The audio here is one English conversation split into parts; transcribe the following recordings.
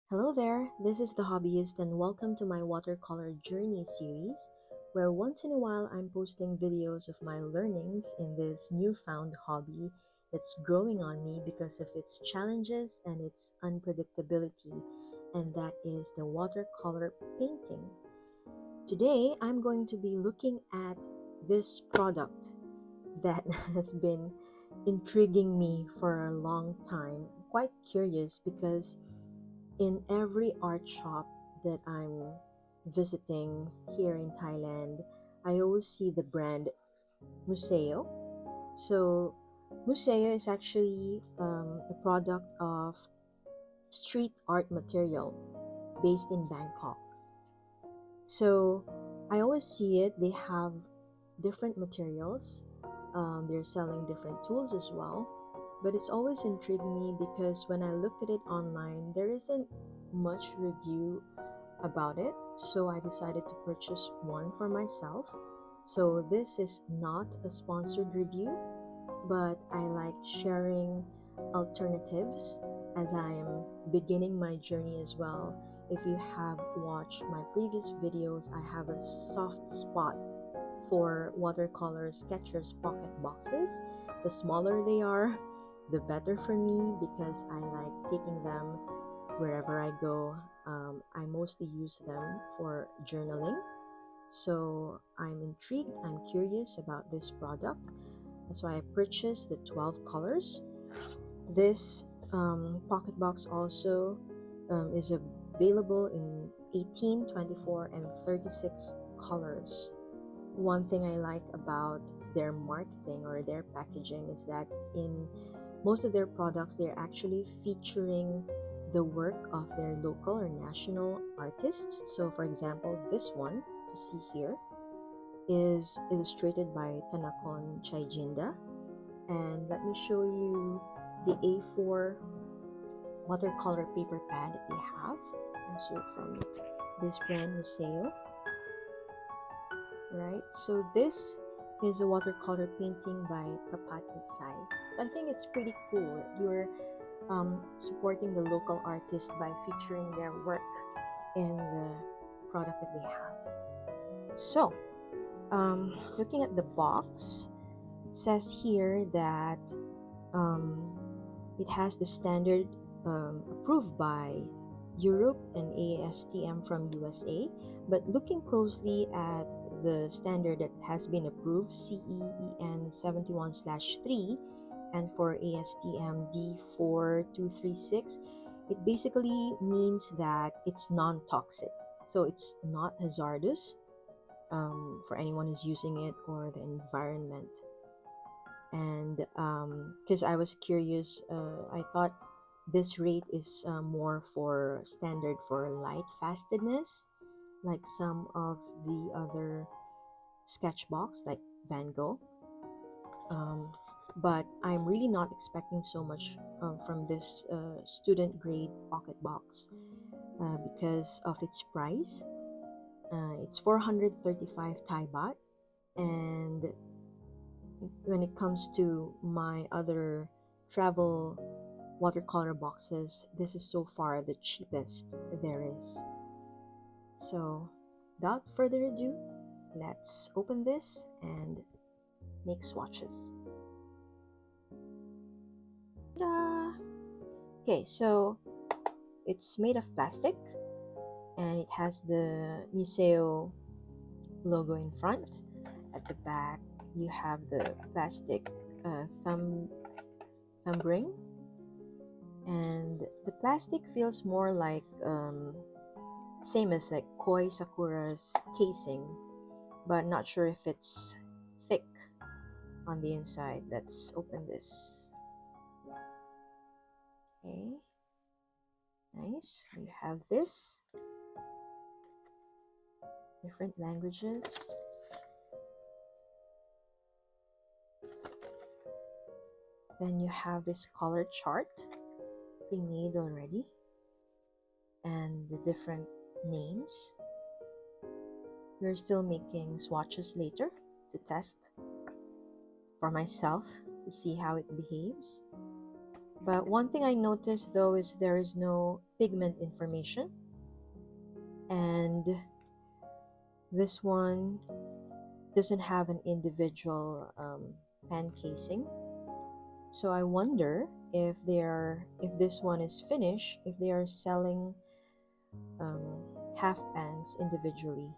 Hello there, this is the Hobbyist and welcome to my watercolor journey series where once in a while I'm posting videos of my learnings in this newfound hobby that's growing on me because of its challenges and its unpredictability, and that is the watercolor painting. Today I'm going to be looking at this product that has been intriguing me for a long time. I'm quite curious because in every art shop that I'm visiting here in Thailand, I always see the brand Museo. So, Museo is actually a product of street art material based in Bangkok. So, I always see it. They have different materials. They're selling different tools as well. But it's always intrigued me because when I looked at it online, there isn't much review about it. So I decided to purchase one for myself. So this is not a sponsored review, but I like sharing alternatives as I am beginning my journey as well. If you have watched my previous videos, I have a soft spot for watercolor sketchers pocket boxes. The smaller they are, the better for me because I like taking them wherever I go. I mostly use them for journaling. So I'm intrigued, I'm curious about this product. That's why I purchased the 12 colors. This pocket box also is available in 18, 24, and 36 colors. One thing I like about their marketing or their packaging is that in most of their products, they're actually featuring the work of their local or national artists. So, for example, this one you see here is illustrated by Tanakon Chaijinda. And let me show you the A4 watercolor paper pad that they have. Also from this brand, Museo. Right, so this is a watercolor painting by Prapat Sai. So I think it's pretty cool. You're supporting the local artist by featuring their work in the product that they have. So, looking at the box, it says here that um, it has the standard approved by Europe and ASTM from USA, but looking closely at the standard that has been approved, CEEN 71/3, and for ASTM D4236, it basically means that it's non-toxic. So it's not hazardous for anyone who's using it or the environment. And because I was curious, I thought this rate is more for standard for light fastedness, like some of the other sketchbox like Van Gogh. But I'm really not expecting so much from this student grade pocket box because of its price. It's 435 Thai baht, and when it comes to my other travel watercolor boxes, this is so far the cheapest there is. So without further ado, let's open this and make swatches. Ta-da! Okay, so it's made of plastic and it has the Museo logo in front. At the back, you have the plastic thumb ring, and the plastic feels more like same as like Koi Sakura's casing, but not sure if it's thick on the inside. Let's open this. Okay, nice. You have this, different languages. Then you have this color chart pre-made already and the different names. We're still making swatches later to test for myself to see how it behaves. But one thing I noticed though is there is no pigment information. And this one doesn't have an individual pen casing. So I wonder if this one is finished, if they are selling um, half pans individually.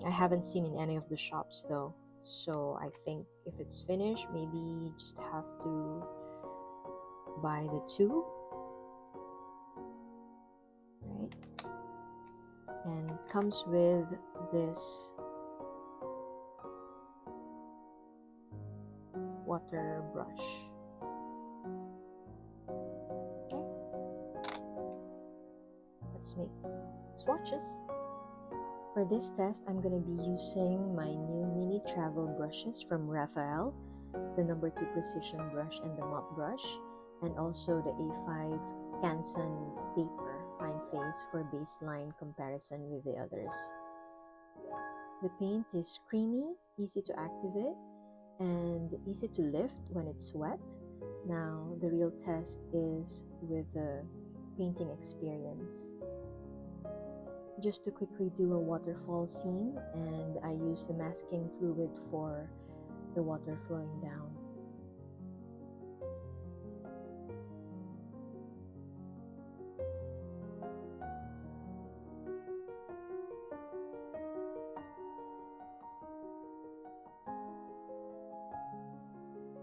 I haven't seen in any of the shops though. So I think if it's finished, maybe just have to buy the two, right? And comes with this water brush. Okay, let's make swatches. For this test, I'm going to be using my new mini travel brushes from Raphael, the number 2 precision brush and the mop brush, and also the A5 Canson paper fine face for baseline comparison with the others. The paint is creamy, easy to activate, and easy to lift when it's wet. Now, the real test is with the painting experience. Just to quickly do a waterfall scene, and I use the masking fluid for the water flowing down.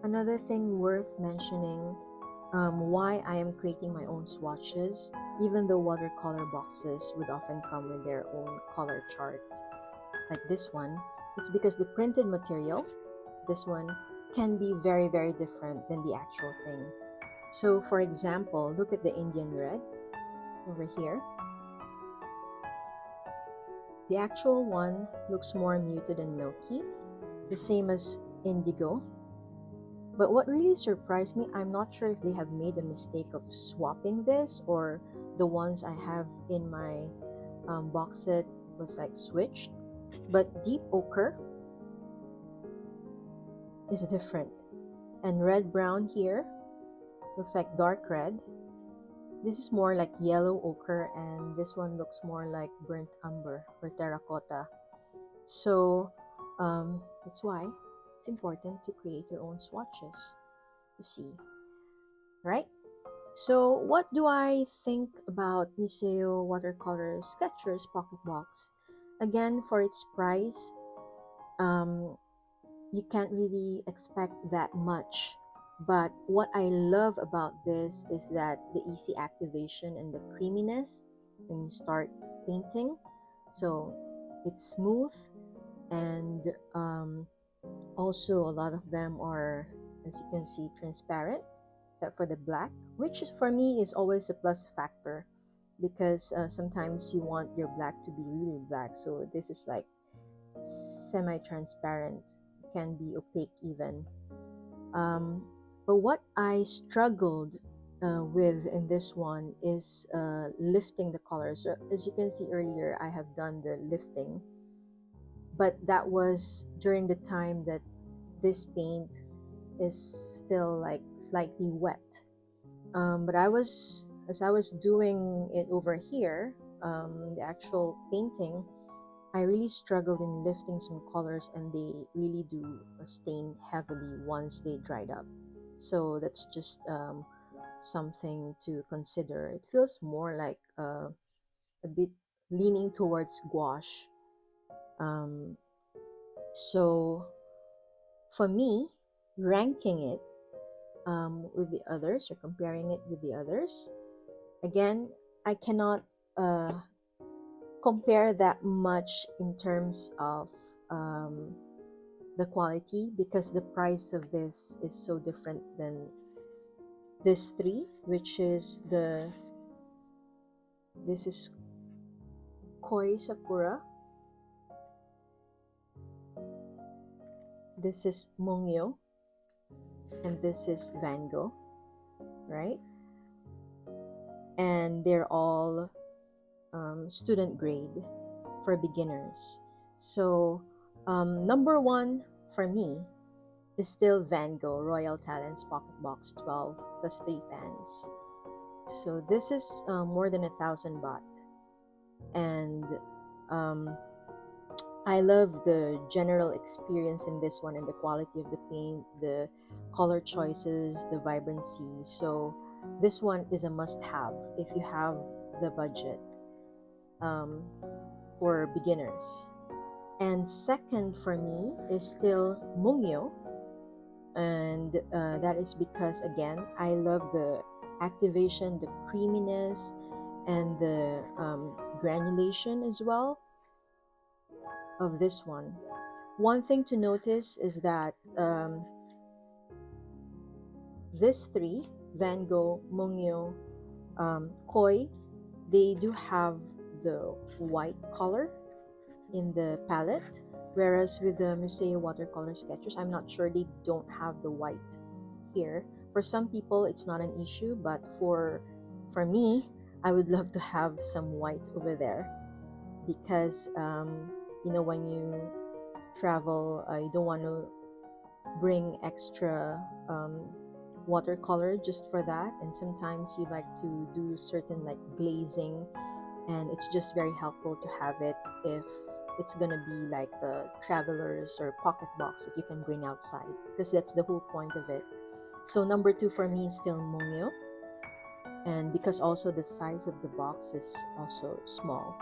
Another thing worth mentioning, why I am creating my own swatches, even though watercolor boxes would often come with their own color chart, like this one, it's because the printed material, this one, can be very, very different than the actual thing. So for example, look at the Indian red over here. The actual one looks more muted and milky, the same as indigo. But what really surprised me, I'm not sure if they have made a mistake of swapping this, or the ones I have in my box set was like switched. But deep ochre is different. And red brown here looks like dark red. This is more like yellow ochre, and this one looks more like burnt umber or terracotta. So that's why it's important to create your own swatches to see, right? So what do I think about Museo Watercolor Sketchers Pocket Box? Again, for its price, you can't really expect that much. But what I love about this is that the easy activation and the creaminess when you start painting. So it's smooth, and also a lot of them are, as you can see, transparent, except for the black, which for me is always a plus factor, because sometimes you want your black to be really black. So this is like semi-transparent, can be opaque even. But what I struggled with in this one is lifting the colors. So as you can see earlier, I have done the lifting, but that was during the time that this paint is still like slightly wet. But as I was doing it over here, the actual painting, I really struggled in lifting some colors, and they really do stain heavily once they dried up. So that's just something to consider. It feels more like a bit leaning towards gouache. Um, so for me, ranking it with the others, or comparing it with the others, again, I cannot compare that much in terms of the quality, because the price of this is so different than this three, which is this is Koi Sakura, this is Mungyo, and this is Van Gogh, right? And they're all student grade for beginners. So number one for me is still Van Gogh Royal Talents Pocket Box 12 plus 3 pans. So this is more than 1,000 baht, and um, I love the general experience in this one and the quality of the paint, the color choices, the vibrancy. So this one is a must-have if you have the budget um, for beginners. And second for me is still Mungyo, and that is because again I love the activation, the creaminess, and the granulation as well of this one. One thing to notice is that these three, Van Gogh, Mungyo, Koi, they do have the white color in the palette, whereas with the Museo watercolor sketches, I'm not sure, they don't have the white here. For some people it's not an issue, but for me, I would love to have some white over there, because when you travel, you don't want to bring extra watercolor just for that, and sometimes you like to do certain like glazing, and it's just very helpful to have it if it's gonna be like a traveler's or pocket box that you can bring outside, because that's the whole point of it. So number two for me is still Mungyo, and because also the size of the box is also small.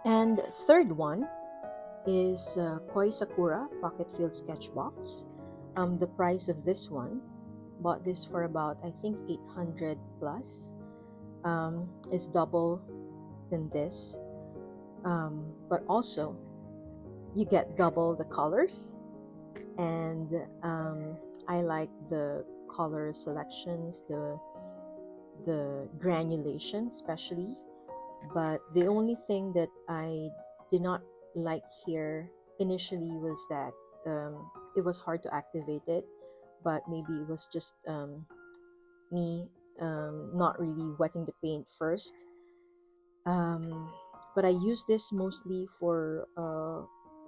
And third one is Koi Sakura Pocket Filled Sketch Box. The price of this one, bought this for about I think 800 plus, is double than this, but also you get double the colors, and I like the color selections, the granulation especially. But the only thing that I did not like here initially was that it was hard to activate it, but maybe it was just me not really wetting the paint first. But I use this mostly for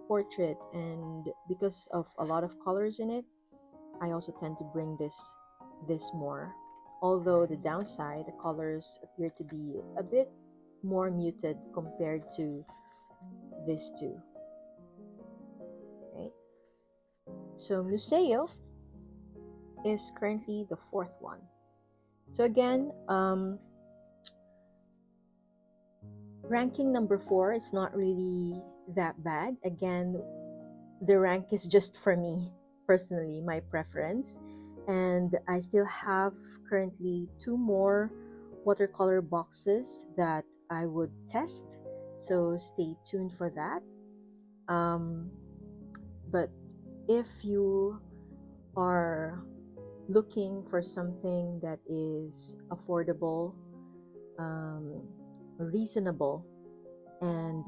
portrait, and because of a lot of colors in it, I also tend to bring this more. Although the downside, the colors appear to be a bit more muted compared to these two, right? So Museo is currently the fourth one. So again, ranking number 4 is not really that bad. Again, the rank is just for me personally, my preference. And I still have currently 2 more watercolor boxes that I would test, so stay tuned for that. But if you are looking for something that is affordable, reasonable, and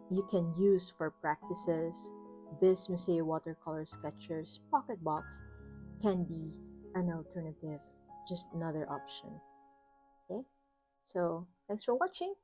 you can use for practices, this Museo Watercolor Sketchers Pocket Box can be an alternative, just another option. Okay, so thanks for watching.